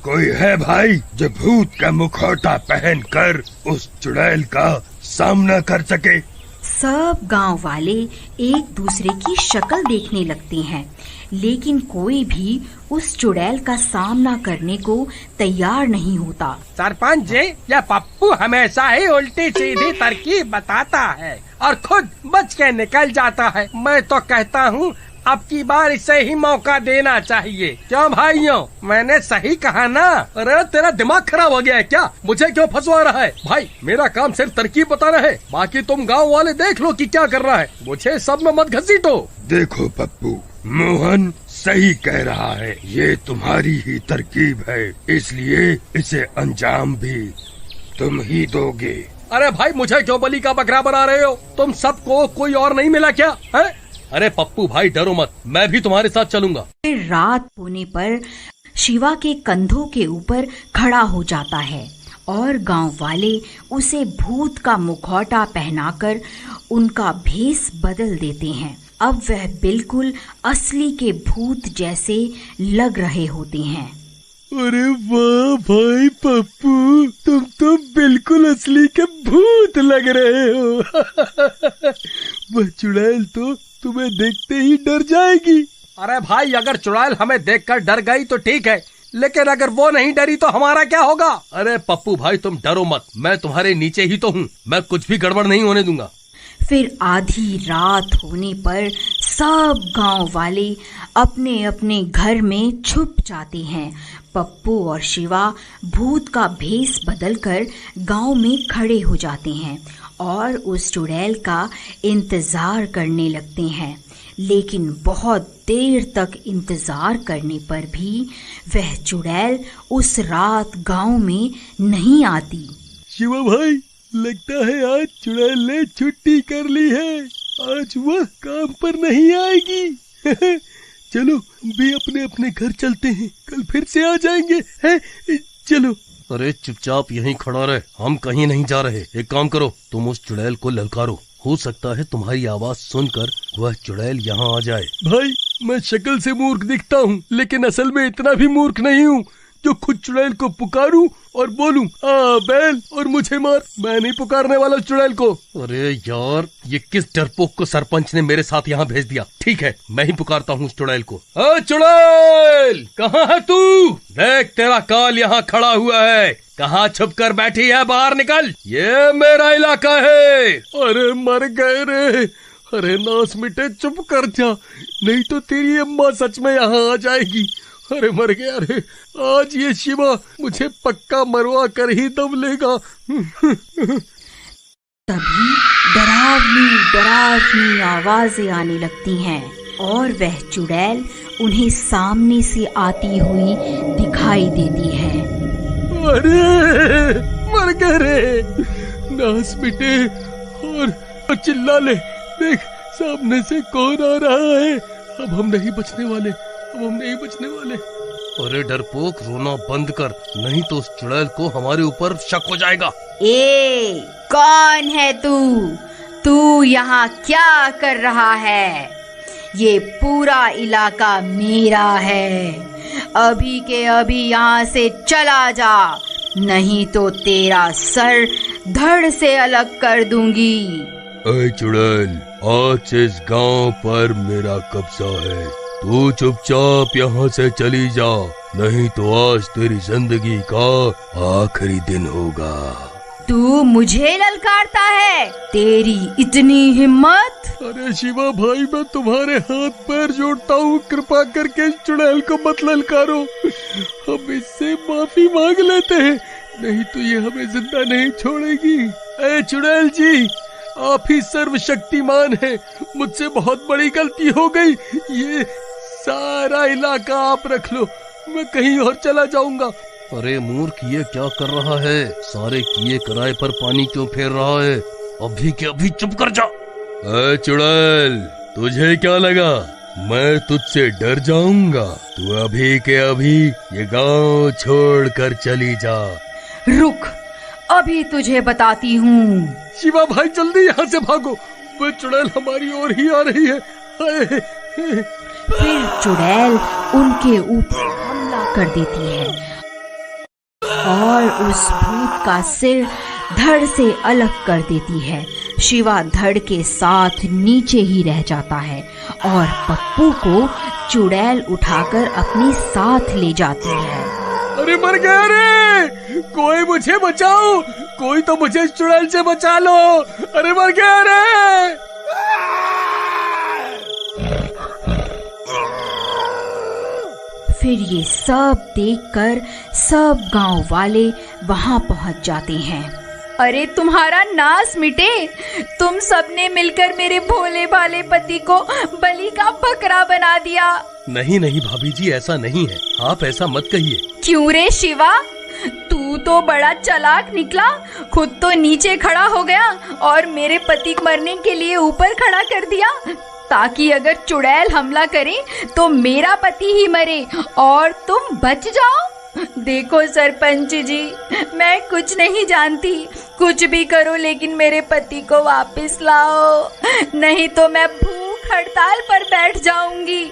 कोई है भाई जो भूत का मुखौटा पहनकर उस चुड़ैल का सामना कर सके? सब गांव वाले एक दूसरे की शक्ल देखने लगते हैं, लेकिन कोई भी उस चुड़ैल का सामना करने को तैयार नहीं होता। सरपंच जी, यह पप्पू हमेशा ही उल्टी सीधी तरकीब बताता है और खुद बच के निकल जाता है। मैं तो कहता हूँ अब की बार इसे ही मौका देना चाहिए। क्यों भाइयों, मैंने सही कहा ना? अरे तेरा दिमाग खराब हो गया है क्या? मुझे क्यों फंसवा रहा है? भाई मेरा काम सिर्फ तरकीब बताना है, बाकी तुम गांव वाले देख लो कि क्या कर रहा है। मुझे सब में मत घसीटो। देखो पप्पू, मोहन सही कह रहा है, ये तुम्हारी ही तरकीब है, इसलिए इसे अंजाम भी तुम ही दोगे। अरे भाई, मुझे क्यों बलि का बकरा बना रहे हो? तुम सबको कोई और नहीं मिला क्या है? अरे पप्पू भाई डरो मत, मैं भी तुम्हारे साथ चलूंगा। फिर रात होने पर शिवा के कंधों के ऊपर खड़ा हो जाता है और गांव वाले उसे भूत का मुखौटा पहनाकर उनका भेष बदल देते हैं। अब वह बिल्कुल असली के भूत जैसे लग रहे होते हैं। अरे वाह भाई पप्पू, तुम तो बिल्कुल असली के भूत लग रहे हो। वह चुड़ैल तो तुम्हें देखते ही डर जाएगी। अरे भाई, अगर चुड़ैल हमें देखकर डर गई तो ठीक है, लेकिन अगर वो नहीं डरी तो हमारा क्या होगा? अरे पप्पू भाई तुम डरो मत, मैं तुम्हारे नीचे ही तो हूँ, मैं कुछ भी गड़बड़ नहीं होने दूंगा। फिर आधी रात होने पर सब गांव वाले अपने अपने घर में छुप जाते हैं। पप्पू और शिवा भूत का भेष बदलकर गांव में खड़े हो जाते हैं और उस चुड़ैल का इंतजार करने लगते हैं, लेकिन बहुत देर तक इंतजार करने पर भी वह चुड़ैल उस रात गांव में नहीं आती। शिवा भाई, लगता है आज चुड़ैल ने छुट्टी कर ली है, आज वह काम पर नहीं आएगी। चलो भी अपने अपने घर चलते हैं, कल फिर से आ जाएंगे हैं? चलो। अरे चुपचाप यहीं खड़ा रहे, हम कहीं नहीं जा रहे। एक काम करो, तुम उस चुड़ैल को ललकारो, हो सकता है तुम्हारी आवाज सुनकर वह चुड़ैल यहाँ आ जाए। भाई मैं शक्ल से मूर्ख दिखता हूँ, लेकिन असल में इतना भी मूर्ख नहीं हूँ जो खुद चुड़ैल को पुकारूं और बोलूं आ बैल और मुझे मार। मैं नहीं पुकारने वाला चुड़ैल को। अरे यार, ये किस डरपोक को सरपंच ने मेरे साथ यहाँ भेज दिया? ठीक है, मैं ही पुकारता हूँ उस चुड़ैल को। चुड़ैल, कहाँ है तू? देख तेरा काल यहाँ खड़ा हुआ है, कहाँ छुप कर बैठी है? बाहर निकल, ये मेरा इलाका है। अरे मर गए रे। अरे नास मिटे, चुप कर जा, नहीं तो तेरी अम्मा सच में यहाँ आ जाएगी। अरे मर गया रे, आज ये शिवा मुझे पक्का मरवा कर ही दम लेगा। तभी डरावनी डरावनी आवाजें आने लगती हैं और वह चुड़ैल उन्हें सामने से आती हुई दिखाई देती है। अरे मर गए रे, नास मिटे, और चिल्ला ले, देख सामने से कौन आ रहा है। अब हम नहीं बचने वाले, अब हम नहीं बचने वाले। अरे डरपोक, रोना बंद कर, नहीं तो उस चुड़ैल को हमारे ऊपर शक हो जाएगा। ए, कौन है तू? तू यहाँ क्या कर रहा है? ये पूरा इलाका मेरा है, अभी के अभी यहाँ से चला जा, नहीं तो तेरा सर धड़ से अलग कर दूंगी। अरे चुड़ैल, आज से इस गांव पर मेरा कब्जा है, तू चुपचाप यहाँ से चली जा, नहीं तो आज तेरी जिंदगी का आखिरी दिन होगा। तू मुझे ललकारता है? तेरी इतनी हिम्मत? अरे शिवा भाई, मैं तुम्हारे हाथ पैर जोड़ता हूँ, कृपा करके इस चुड़ैल को मत ललकारो, हम इससे माफी मांग लेते हैं, नहीं तो ये हमें जिंदा नहीं छोड़ेगी। ए चुड़ैल जी, आप ही सर्वशक्तिमान हैं, मुझसे बहुत बड़ी गलती हो गई, ये सारा इलाका आप रख लो, मैं कहीं और चला जाऊंगा। अरे मूर्ख, ये क्या कर रहा है? सारे किए कराए पर पानी क्यों फेर रहा है? अभी के अभी चुप कर जा। चुड़ैल, तुझे क्या लगा मैं तुझसे डर जाऊंगा? तू अभी के अभी ये गांव छोड़कर चली जा। रुक, अभी तुझे बताती हूँ। शिवा भाई जल्दी यहाँ से भागो, वो चुड़ैल हमारी ओर ही आ रही है। फिर चुड़ैल उनके ऊपर हमला कर देती है और उस भूत का सिर धड़ से अलग कर देती है। शिवा धड़ के साथ नीचे ही रह जाता है और पप्पू को चुड़ैल उठाकर अपने साथ ले जाती है। अरे मर गया रे, कोई मुझे बचाओ, कोई तो मुझे चुड़ैल से बचा लो। अरे मर गया रे। फिर ये सब देखकर सब गांव वाले वहां पहुंच जाते हैं। अरे तुम्हारा नाश मिटे, तुम सबने मिलकर मेरे भोले भाले पति को बलि का बकरा बना दिया। नहीं नहीं भाभी जी, ऐसा नहीं है, आप ऐसा मत कहिए। क्यों रे शिवा, तू तो बड़ा चालाक निकला, खुद तो नीचे खड़ा हो गया और मेरे पति को मरने के लिए ऊपर खड़ा कर दिया, ताकि अगर चुड़ैल हमला करे तो मेरा पति ही मरे और तुम बच जाओ। देखो सरपंच जी, मैं कुछ नहीं जानती, कुछ भी करो लेकिन मेरे पति को वापस लाओ, नहीं तो मैं भूख हड़ताल पर बैठ जाऊंगी।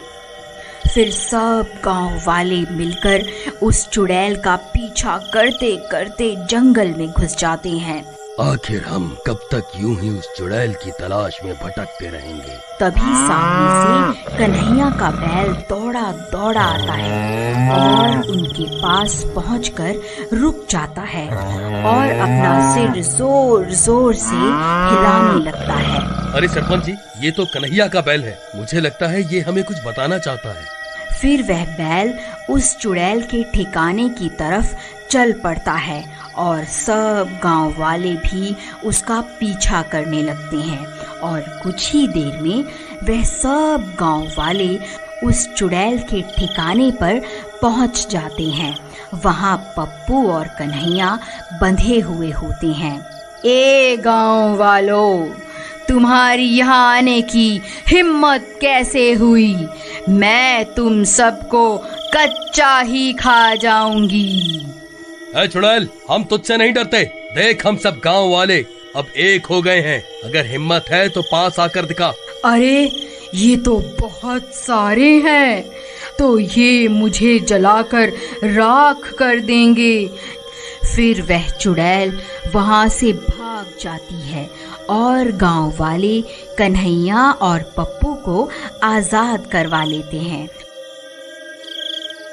फिर सब गांव वाले मिलकर उस चुड़ैल का पीछा करते करते जंगल में घुस जाते हैं। आखिर हम कब तक यूं ही उस चुड़ैल की तलाश में भटकते रहेंगे। तभी सामने से कन्हैया का बैल दौड़ा दौड़ा आता है और उनके पास पहुंचकर रुक जाता है और अपना सिर जोर जोर से हिलाने लगता है। अरे सरपंच जी, ये तो कन्हैया का बैल है, मुझे लगता है ये हमें कुछ बताना चाहता है। फिर वह बैल उस चुड़ैल के ठिकाने की तरफ चल पड़ता है और सब गांव वाले भी उसका पीछा करने लगते हैं और कुछ ही देर में वह सब गांव वाले उस चुड़ैल के ठिकाने पर पहुंच जाते हैं। वहां पप्पू और कन्हैया बंधे हुए होते हैं। ए गांव वालों, तुम्हारी यहाँ आने की हिम्मत कैसे हुई? मैं तुम सबको कच्चा ही खा जाऊंगी। है चुड़ैल, हम तुझसे नहीं डरते, देख हम सब गांव वाले अब एक हो गए हैं, अगर हिम्मत है तो पास आकर दिखा। अरे ये तो बहुत सारे हैं, तो ये मुझे जलाकर राख कर देंगे। फिर वह चुड़ैल वहां से भाग जाती है और गांव वाले कन्हैया और पप्पू को आजाद करवा लेते हैं।